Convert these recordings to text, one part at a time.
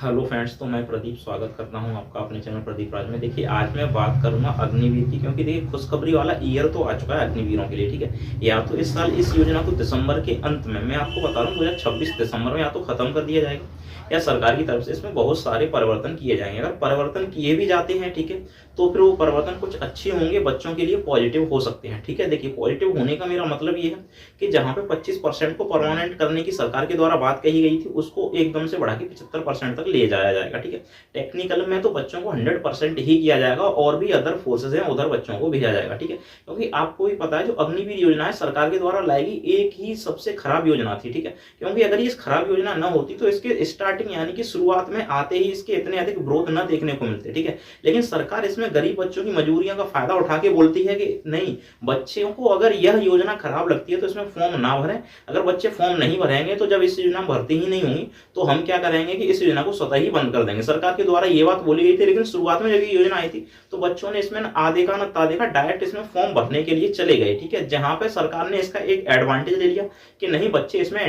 Hello friends, तो मैं प्रदीप स्वागत करता हूं आपका अपने चैनल प्रदीप राज में। देखिए, आज मैं बात करूंगा अग्निवीर की, क्योंकि देखिए खुशखबरी वाला ईयर तो आ चुका है अग्निवीरों के लिए। ठीक है, या तो इस साल इस योजना को दिसंबर के अंत में, मैं आपको बता रहा हूँ 2026 दिसंबर में या तो खत्म कर दिया जाएगा, या सरकार की तरफ से इसमें बहुत सारे परिवर्तन किए जाएंगे। अगर परिवर्तन किए भी जाते हैं, ठीक है, तो फिर वो परिवर्तन कुछ अच्छे होंगे, बच्चों के लिए पॉजिटिव हो सकते हैं। ठीक है, देखिए पॉजिटिव होने का मेरा मतलब ये है कि जहां पे 25% को परमानेंट करने की सरकार के द्वारा बात कही गई थी, उसको एकदम से बढ़ा के 75% तक ले जाया जाएगा। ठीक है, टेक्निकल में तो बच्चों को 100% ही किया जाएगा, और भी अदर फोर्सेज हैं उधर बच्चों को भेजा जाएगा। ठीक है, क्योंकि आपको भी पता है जो अग्निवीर योजना है सरकार के द्वारा लाई गई एक ही सबसे खराब योजना थी। ठीक है, क्योंकि अगर ये खराब योजना न होती तो इसके स्टार्टिंग यानी कि शुरुआत में आते ही इसके इतने अधिक ग्रोथ न देखने को मिलते। ठीक है, लेकिन सरकार इसमें गरीब बच्चों की मजबूरियों का फायदा उठा के बोलती है कि नहीं, बच्चों को अगर यह योजना खराब लगती है तो इसमें फॉर्म ना भरें। अगर बच्चे फॉर्म नहीं भरेंगे तो जब इस योजना में भर्ती ही नहीं होंगी तो हम क्या करेंगे कि इस योजना को स्वतः ही बंद कर देंगे। सरकार के द्वारा ये बात बोली गई थी, लेकिन शुरुआत में जब ये योजना आई थी तो बच्चों ने इसमें आधे का न ताधे का डायरेक्ट इसमें फॉर्म भरने के लिए चले गए। ठीक है, जहां पे सरकार ने इसका एक एडवांटेज ले लिया कि नहीं, बच्चे इसमें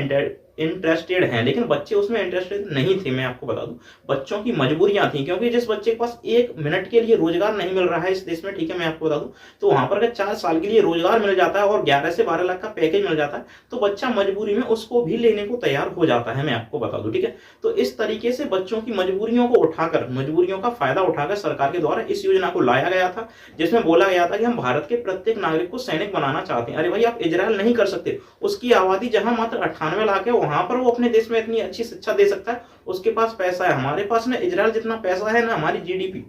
इंटरेस्टेड हैं, लेकिन बच्चे उसमें इंटरेस्टेड नहीं थे। मैं आपको बता दूं, बच्चों की मजबूरियां थी, क्योंकि जिस बच्चे के पास 1 मिनट के लिए रोजगार नहीं मिल रहा है इस देश में, ठीक है, मैं आपको बता दूं, तो वहां पर अगर 4 साल के लिए रोजगार मिल जाता है और 11 से 12 लाख का पैकेज मिल जाता है तो बच्चा मजबूरी में उसको भी लेने को तैयार हो जाता है। मैं आपको बता दूं, ठीक है, तो इस तरीके से बच्चों की मजबूरियों को उठाकर, मजबूरियों का फायदा उठाकर सरकार के द्वारा इस योजना को लाया गया था, जिसमें बोला गया था कि हम भारत के प्रत्येक नागरिक को सैनिक बनाना चाहते हैं। अरे भाई, आप इजरायल नहीं कर सकते, उसकी आबादी जहां मात्र 98 लाख है, वहां पर वो अपने में इतनी अच्छी शिक्षा दे सकता है, उसके पास पैसा है। हमारे पास ना इजराइल जितना पैसा है ना, हमारी जीडीपी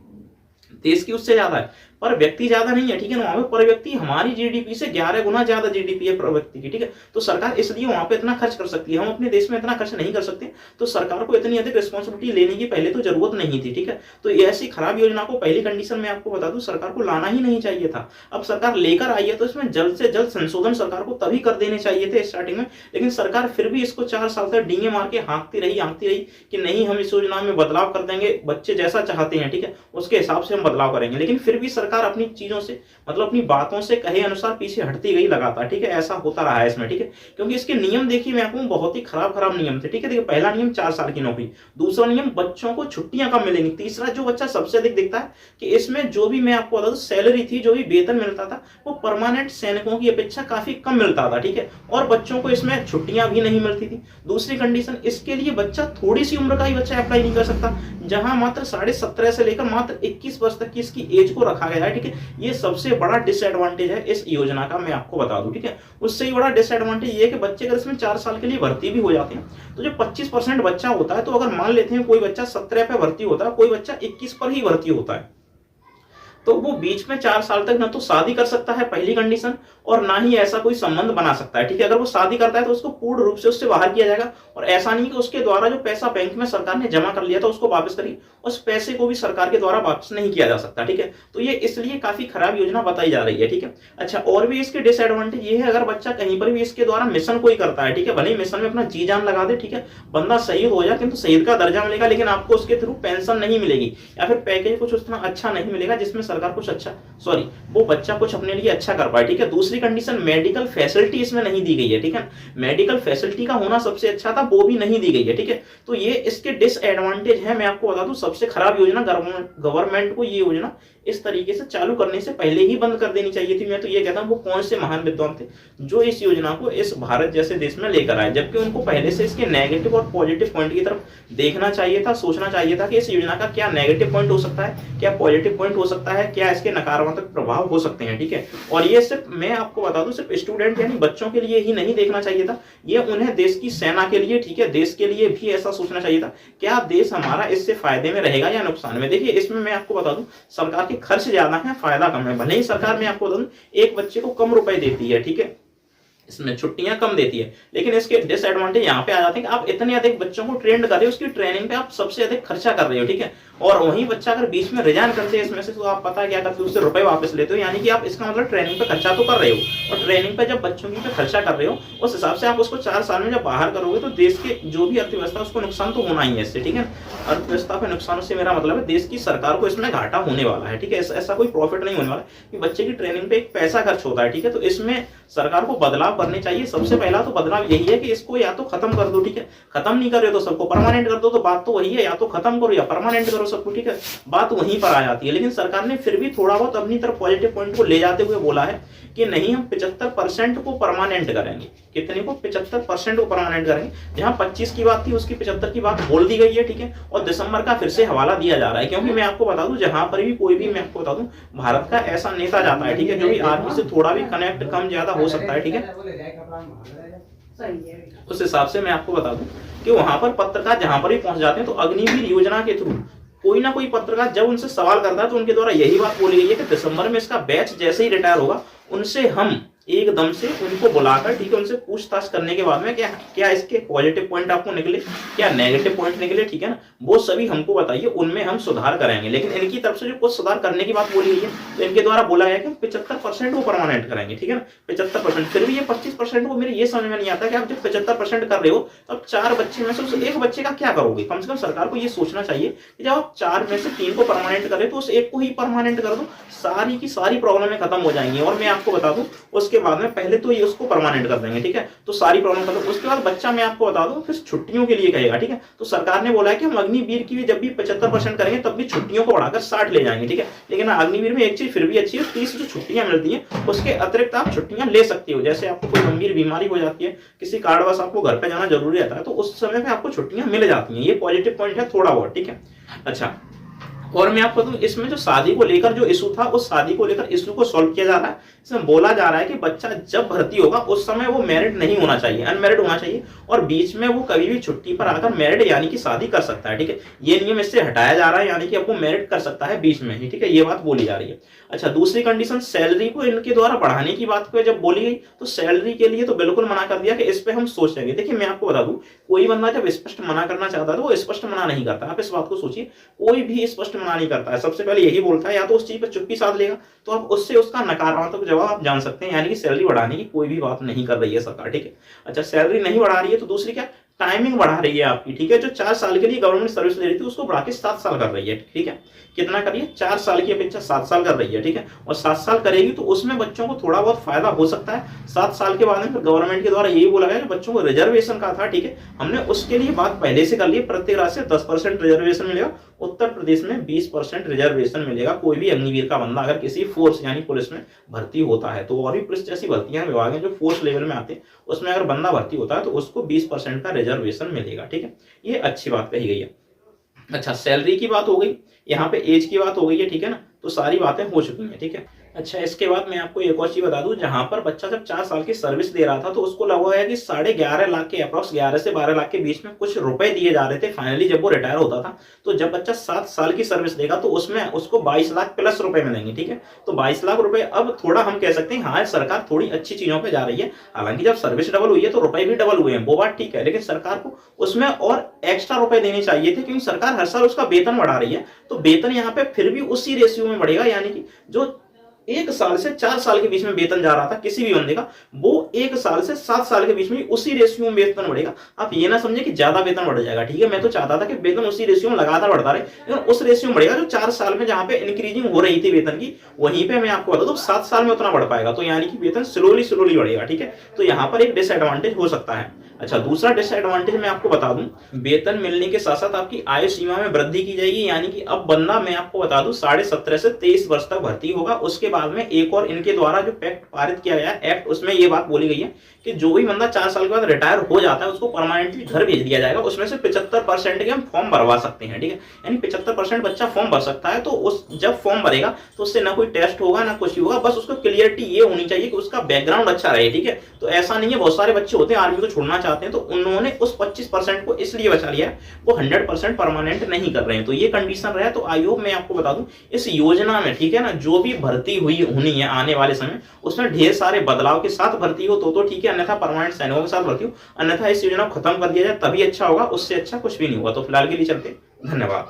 देश की उससे ज्यादा है, पर व्यक्ति ज्यादा नहीं है। ठीक है ना, वहां पे पर व्यक्ति हमारी जीडीपी से 11 गुना ज्यादा जीडीपी है पर व्यक्ति की। ठीक है, तो सरकार इसलिए वहां पे इतना खर्च कर सकती है, हम अपने देश में इतना खर्च नहीं कर सकते, तो सरकार को इतनी अधिक रिस्पॉन्सिबिलिटी लेने की पहले तो जरूरत नहीं थी। ठीक है, तो ऐसी खराब योजना को पहली कंडीशन में आपको बता दूं सरकार को लाना ही नहीं चाहिए था। अब सरकार लेकर आई है तो इसमें जल्द से जल्द संशोधन सरकार को तभी कर देने चाहिए थे स्टार्टिंग में, लेकिन सरकार फिर भी इसको 4 साल तक डींगे मार के हाँकती रही कि नहीं, हम इस योजना में बदलाव कर देंगे, बच्चे जैसा चाहते हैं, ठीक है, उसके हिसाब से हम बदलाव करेंगे। लेकिन फिर भी सरकार अपनी चीजों से, मतलब अपनी बातों से कहे अनुसार पीछे हटती गई लगातार। ठीक है, ऐसा होता रहा है इसमें। ठीक है, क्योंकि इसके नियम देखिए, मैं आपको बहुत ही खराब नियम थे। ठीक है, देखिए पहला नियम 4 साल की नौकरी, दूसरा नियम बच्चों को छुट्टियां कम मिलेंगी, तीसरा जो बच्चा सबसे अधिक दिखता है कि इसमें जो भी, मैं आपको बता दूं, सैलरी थी, जो भी वेतन मिलता था वो परमानेंट सैनिकों की अपेक्षा काफी कम मिलता था। ठीक है, और बच्चों को इसमें छुट्टियां भी नहीं मिलती थी। दूसरी कंडीशन, इसके लिए बच्चा थोड़ी सी उम्र का ही बच्चा अप्लाई नहीं कर सकता, जहां मात्र 17.5 से लेकर मात्र 21 वर्ष तक की इसकी एज को रखा गया है। ठीक है, ये सबसे बड़ा डिसएडवांटेज है इस योजना का, मैं आपको बता दूं। ठीक है, उससे ही बड़ा डिसएडवांटेज ये है कि बच्चे अगर इसमें 4 साल के लिए भर्ती भी हो जाते हैं तो जो 25% बच्चा होता है, तो अगर मान लेते हैं कोई बच्चा 17 पे भर्ती होता है, कोई बच्चा 21 पर ही भर्ती होता है, तो वो बीच में 4 साल तक ना तो शादी कर सकता है, पहली कंडीशन, और ना ही ऐसा कोई संबंध बना सकता है। ठीक है, अगर वो शादी करता है तो उसको पूर्ण रूप से उससे बाहर किया जाएगा, और ऐसा नहीं कि उसके द्वारा जो पैसा बैंक में सरकार ने जमा कर लिया था उसको वापस करिए, उस पैसे को भी सरकार के द्वारा वापस नहीं किया जा सकता। ठीक है, तो ये इसलिए काफी खराब योजना बताई जा रही है। ठीक है, अच्छा, और भी इसके डिसएडवांटेज ये है, अगर बच्चा कहीं पर भी इसके द्वारा मिशन कोई करता है, ठीक है, भले ही मिशन में अपना जी जान लगा दे, ठीक है, बंदा शहीद हो जाए, किंतु शहीद का दर्जा मिलेगा, लेकिन आपको उसके थ्रू पेंशन नहीं मिलेगी, या फिर पैकेज कुछ उतना अच्छा नहीं मिलेगा जिसमें सरकार कुछ अच्छा, वो बच्चा कुछ अपने लिए अच्छा कर पाए। ठीक है, दूसरी कंडीशन, मेडिकल फैसिलिटी इसमें नहीं दी गई है। ठीक है, मेडिकल फैसिलिटी का होना सबसे अच्छा था, वो भी नहीं दी गई है। ठीक है, तो ये इसके डिसएडवांटेज है। मैं आपको बता दूं, सबसे खराब योजना, गवर्नमेंट को ये योजना इस तरीके से चालू करने से पहले ही बंद कर देनी चाहिए थी। मैं तो ये कहता हूं, वो कौन से महान विद्वान थे जो इस योजना को इस भारत जैसे देश में लेकर आए, जबकि उनको पहले से इसके नेगेटिव और पॉजिटिव पॉइंट की तरफ देखना चाहिए था, सोचना चाहिए था कि इस योजना का क्या नेगेटिव पॉइंट हो सकता है, क्या पॉजिटिव पॉइंट हो सकता है, क्या इसके नकारात्मक प्रभाव हो सकते हैं। ठीक है, और ये सिर्फ, मैं आपको बता दूं, सिर्फ स्टूडेंट यानी बच्चों के लिए ही नहीं देखना चाहिए था, ये उन्हें देश की सेना के लिए, ठीक है, देश के लिए भी ऐसा सोचना चाहिए था, क्या देश हमारा इससे फायदे में रहेगा या नुकसान में। देखिए, इसमें मैं आपको बता दूं, सरकार के खर्च ज्यादा है, फायदा कम है। भले ही सरकार, मैं आपको बता दूं, एक बच्चे को कम रुपए देती है, ठीक है, इसमें छुट्टियां कम देती है, लेकिन इसके डिसएडवांटेज यहाँ पे आ जाते हैं कि आप इतने अधिक बच्चों को ट्रेंड कर रहे हो, उसकी ट्रेनिंग पे आप सबसे अधिक खर्चा कर रहे हो। ठीक है, और वहीं बच्चा अगर बीच में रिजाइन करते हैं इसमें से, तो आप पता है क्या करते हो, उससे रुपए वापस लेते हो, यानी कि आप, इसका मतलब ट्रेनिंग पे खर्चा तो कर रहे हो, और ट्रेनिंग पे जब बच्चों की पे खर्चा कर रहे हो, उस हिसाब से आप उसको 4 साल में जब बाहर करोगे तो देश के जो भी अर्थव्यवस्था, उसको नुकसान तो होना ही है इससे। ठीक है, अर्थव्यवस्था पे नुकसान से मेरा मतलब है देश की सरकार को इसमें घाटा होने वाला है। ठीक है, ऐसा कोई प्रॉफिट नहीं होने वाला कि बच्चे की ट्रेनिंग पे एक पैसा खर्च होता है। ठीक है, तो इसमें सरकार को बदलाव करने चाहिए। सबसे पहला तो बदलाव यही है कि इसको या तो खत्म कर दो, ठीक है, खत्म नहीं कर रहे हो तो सबको परमानेंट कर दो। तो बात तो वही है, या तो खत्म करो या परमानेंट करो सबको, ठीक है, बात वहीं पर आ जाती है। लेकिन सरकार ने फिर भी थोड़ा बहुत अपनी तरफ पॉजिटिव पॉइंट को ले जाते हुए बोला है कि नहीं, हम 75% को परमानेंट करेंगे। कितने को? 75% को परमानेंट करेंगे। जहां 25 की बात थी उसकी 75 की बात बोल दी गई है, ठीक है। और दिसंबर का फिर से हवाला दिया जा रहा है, क्योंकि मैं आपको बता दूं, जहां पर भी कोई भी, मैं आपको बता दूं, भारत का ऐसा नेता जाता है, ठीक है, जो भी आर्मी से थोड़ा भी कनेक्ट कम ज्यादा हो सकता है, ठीक है, उस हिसाब से मैं आपको बता दूं कि वहां पर पत्रकार जहां पर भी पहुंच जाते हैं तो अग्निवीर योजना के थ्रू कोई ना कोई पत्रकार जब उनसे सवाल करता है तो उनके द्वारा यही बात बोली गई है कि दिसंबर में इसका बैच जैसे ही रिटायर होगा उनसे हम एकदम से उनको बुलाकर, ठीक है, उनसे पूछताछ करने के बाद में क्या इसके पॉजिटिव पॉइंट आपको निकले, क्या नेगेटिव पॉइंट निकले, ठीक है ना, वो सभी हमको बताइए, उनमें हम सुधार करेंगे। लेकिन इनकी तरफ से जो कुछ सुधार करने की बात बोली गई है तो इनके द्वारा बोला गया कि 75% वो परमानेंट करेंगे, ठीक है ना, 75%। फिर भी ये 25% को मेरे ये समझ में नहीं आता कि आप जब 75% कर रहे हो तो अब 4 बच्चे में से उस एक बच्चे का क्या करोगे? कम से कम सरकार को ये सोचना चाहिए कि जब आप 4 में से 3 को परमानेंट करें तो उस एक को ही परमानेंट कर दो, सारी की सारी प्रॉब्लमें खत्म हो जाएंगी। और मैं आपको बता दूं उसके बाद में पहले तो ये उसको परमानेंट कर देंगे, ठीक है, तो सारी प्रॉब्लम खत्म। उसके बाद बच्चा, मैं आपको बता दूं, फिर छुट्टियों के लिए कहेगा, ठीक है। तो सरकार ने बोला है कि हम अग्निवीर की भी जब भी 75% करेंगे तब भी छुट्टियों को बढ़ाकर 60 ले जाएंगे, ठीक है। लेकिन अग्निवीर में एक चीज फिर भी अच्छी है, 30 जो छुट्टियां मिलती हैं उसके अतिरिक्त आप छुट्टियां ले सकते हो। जैसे आपको कोई गंभीर बीमारी हो जाती है, किसी कारणवश आपको घर पे जाना जरूरी रहता है, तो उस समय पे आपको छुट्टियां मिल जाती हैं। ये पॉजिटिव पॉइंट है थोड़ा बहुत, ठीक है। अच्छा, और मैं आपको बताऊं इसमें जो शादी को लेकर जो इशू था, उस शादी को लेकर इशू को सॉल्व किया जा रहा है। इसमें बोला जा रहा है कि बच्चा जब भर्ती होगा उस समय वो मैरिड नहीं होना चाहिए, अनमैरिड होना चाहिए, और बीच में वो कभी भी छुट्टी पर आकर मैरिड यानी कि शादी कर सकता है, ठीक है। ये नियम इससे हटाया जा रहा है, यानी कि अब वो मैरिड कर सकता है बीच में ही, ठीक है, ये बात बोली जा रही है। अच्छा, दूसरी कंडीशन, सैलरी को इनके द्वारा बढ़ाने की बात को जब बोली गई तो सैलरी के लिए तो बिल्कुल मना कर दिया कि इस पे हम सोचेंगे। देखिए, मैं आपको बता दूं, कोई बंदा जब स्पष्ट मना करना चाहता है तो वो स्पष्ट मना नहीं करता। आप इस बात को सोचिए, कोई भी स्पष्ट मना नहीं करता है, सबसे पहले यही बोलता है, या तो उस चीज पर चुप्पी साध लेगा, तो आप उससे उसका नकारात्मक जवाब आप जान सकते हैं, यानी कि सैलरी बढ़ाने की कोई भी बात नहीं कर रही है सरकार, ठीक है। अच्छा, सैलरी नहीं बढ़ा रही है तो दूसरी क्या, टाइमिंग बढ़ा रही है आपकी, ठीक है। जो 4 साल के लिए गवर्नमेंट सर्विस ले रही थी उसको बढ़ा के 7 साल कर रही है, ठीक है। कितना करिए, 4 साल की अपेक्षा 7 साल कर रही है, ठीक है। और 7 साल करेगी तो उसमें बच्चों को थोड़ा बहुत फायदा हो सकता है। 7 साल के बाद में फिर गवर्नमेंट के द्वारा यही बोला गया कि बच्चों को रिजर्वेशन का था, ठीक है, हमने उसके लिए बात पहले से कर ली। प्रत्येक राज्य से 10% रिजर्वेशन मिलेगा, उत्तर प्रदेश में 20% रिजर्वेशन मिलेगा। कोई भी अग्निवीर का बंदा अगर किसी फोर्स यानी पुलिस में भर्ती होता है, तो और भी पुलिस जैसी भर्तियां विभाग हैं जो फोर्स लेवल में आते हैं, उसमें अगर बंदा भर्ती होता है तो उसको 20% का रिजर्वेशन मिलेगा, ठीक है। ये अच्छी बात कही गई है। अच्छा, सैलरी की बात हो गई, यहाँ पे एज की बात हो गई है, ठीक है ना, तो सारी बातें हो चुकी हैं, ठीक है। अच्छा, इसके बाद मैं आपको एक और चीज बता दूं, जहां पर बच्चा जब 4 साल की सर्विस दे रहा था तो उसको लगा है कि 11.5 लाख के अप्रॉक्स 11 से 12 लाख के बीच में कुछ रुपए दिए जा रहे थे फाइनली जब वो रिटायर होता था। तो जब बच्चा 7 साल की सर्विस देगा तो उसमें उसको 22 लाख प्लस रुपए मिलेंगे, ठीक है। तो 22 लाख रुपए अब थोड़ा हम कह सकते हैं हाँ सरकार थोड़ी अच्छी चीजों पे जा रही है। हालांकि जब सर्विस डबल हुई है तो रुपए भी डबल हुए हैं, वो बात ठीक है, लेकिन सरकार को उसमें और एक्स्ट्रा रुपए देने चाहिए थे, क्योंकि सरकार हर साल उसका वेतन बढ़ा रही है। तो वेतन यहाँ पे फिर भी उसी रेशियो में बढ़ेगा, यानी कि जो 1 साल से 4 साल के बीच में वेतन जा रहा था किसी भी बंदे का, वो 1 साल से 7 साल के बीच में उसी रेशियो में वेतन बढ़ेगा। आप ये ना समझे कि ज्यादा वेतन बढ़ जाएगा, ठीक है। मैं तो चाहता था कि वेतन उसी रेशियो में लगातार बढ़ता रहे, लेकिन उस रेशियो में बढ़ेगा जो 4 साल में जहां पे इंक्रीजिंग हो रही थी वेतन की, वहीं पे मैं आपको बता दूं 7 साल में उतना बढ़ पाएगा। तो यानी कि वेतन स्लोली बढ़ेगा, ठीक है। तो यहाँ पर एक डिसएडवांटेज हो सकता है। अच्छा, दूसरा डिसएडवांटेज मैं आपको बता दूं, वेतन मिलने के साथ साथ आपकी आयु सीमा में वृद्धि की जाएगी, यानी कि अब बंदा मैं आपको बता दूं 17.5 से 23 वर्ष तक भर्ती होगा। उसके बाद में एक और इनके द्वारा जो पैक्ट पारित किया गया एक्ट, उसमें ये बात बोली गई है कि जो भी बंदा 4 साल के बाद रिटायर हो जाता है उसको परमानेंटली घर भेज दिया जाएगा। उसमें से 75% के हम फॉर्म भरवा सकते हैं, ठीक है। यानी 75% बच्चा फॉर्म भर सकता है। तो उस जब फॉर्म भरेगा तो उससे ना कोई टेस्ट होगा ना कुछ होगा, बस उसको क्लियरिटी ये होनी चाहिए कि उसका बैकग्राउंड अच्छा रहे, ठीक है। तो ऐसा नहीं है, बहुत सारे बच्चे होते हैं आर्मी को छोड़ना चाहते हैं, तो उन्होंने उस 25% को इसलिए बचा लिया है, वो 100% परमानेंट नहीं कर रहे हैं। तो ये कंडीशन रहा। तो आई होप मैं आपको बता दूं इस योजना में, ठीक है ना, जो भी भर्ती हुई होनी है आने वाले समय उसमें ढेर सारे बदलाव के साथ भर्ती हो तो ठीक है, अन्यथा परमानेंट सैनिकों के साथ भर्ती हो, अन्यथा इस योजना को खत्म कर दिया जाए तभी अच्छा होगा, उससे अच्छा कुछ भी नहीं होगा। तो फिलहाल के लिए चलते, धन्यवाद।